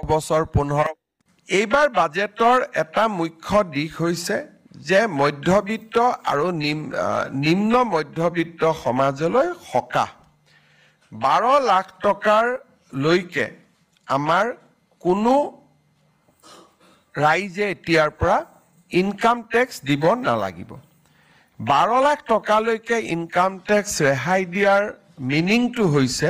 বছৰ 15 এইবাৰ বাজেটৰ এটা মুখ্য দিশ হৈছে যে মধ্যবিত্ত আৰু নিম্ন মধ্যবিত্ত সমাজলৈ সকাহ 12 লাখ টকাৰ লৈকে আমাৰ কোনো ৰাইজে এতিয়াৰ পৰা ইনকাম টেক্স দিব নালাগিব 12 লাখ টকালৈকে ইনকাম টেক্স ৰেহাই দিয়াৰ মিনিংটো হৈছে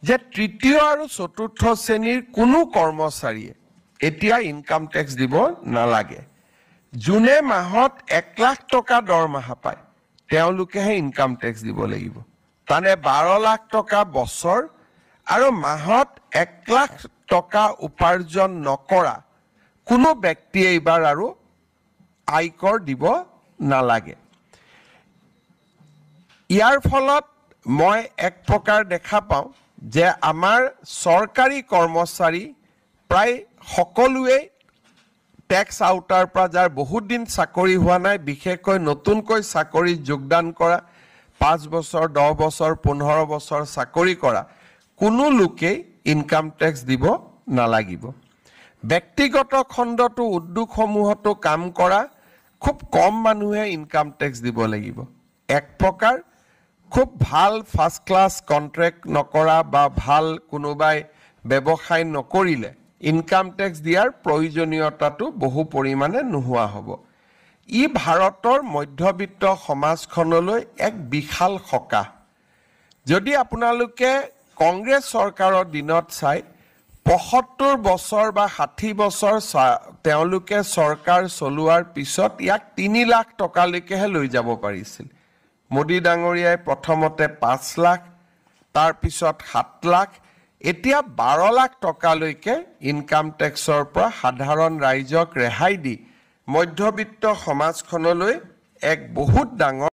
যে তৃতীয় আৰু চতুৰ্থ শ্ৰেণীৰ কোনো কৰ্মচাৰীয়ে এতিয়া ইনকাম টেক্স দিব নালাগে জুনে মাহত 1 লাখ টকা দৰমহা পায় তেওঁলোকেহে ইনকাম টেক্স দিব লাগিব তানে 12 লাখ টকা বছৰ আৰু মাহত 1 লাখ টকা উপাৰ্জন নকৰা কোনো ব্যক্তি এইবাৰ আৰু আয়কৰ দিব নালাগে ইয়াৰ ফলত মই এক প্ৰকাৰ দেখা পাওঁ যে আমাৰ সৰকাৰি কৰ্মচাৰী প্ৰায় সকলোৱে ট্যাক্স আউটাৰ পৰা যাৰ বহুত দিন চাকৰি হোৱা নাই বিশেষকৈ নতুনকৈ চাকৰি যোগদান কৰা 5 বছৰ 10 বছৰ 15 বছৰ চাকৰি কৰা কোনো লোকে ইনকাম টেক্স দিব নালাগিব ব্যক্তিগত খণ্ডটো উদ্যোগসমূহতো কাম কৰা খুব কম মানুহে ইনকাম টেক্স দিব লাগিব এক প্ৰকাৰ খুব ভাল ফাৰ্স্ট ক্লাস কন্ট্ৰাক্ট নকৰা বা ভাল কোনোবাই ব্যৱসায় নকৰিলে ইনকাম টেক্স দিয়াৰ প্ৰয়োজনীয়তাটো বহু পৰিমাণে নোহোৱা হ'ব ই ভাৰতৰ মধ্যবিত্ত সমাজখনলৈ এক বিশাল সকাহ যদি আপোনালোকে কংগ্ৰেছ চৰকাৰৰ দিনত চাই 75 বছৰ বা 60 বছৰ তেওঁলোকে চৰকাৰ চলোৱাৰ পিছত ইয়াক 3 লাখ টকালৈকেহে লৈ যাব পাৰিছিল মোদী ডাঙৰীয়াই প্ৰথমতে 5 লাখ তাৰ পিছত 7 লাখ এতিয়া 12 লাখ টকালৈকে ইনকাম টেক্সৰ পৰা সাধাৰণ ৰাইজক ৰেহাই দি মধ্যবিত্ত সমাজখনলৈ এক বহুত ডাঙৰ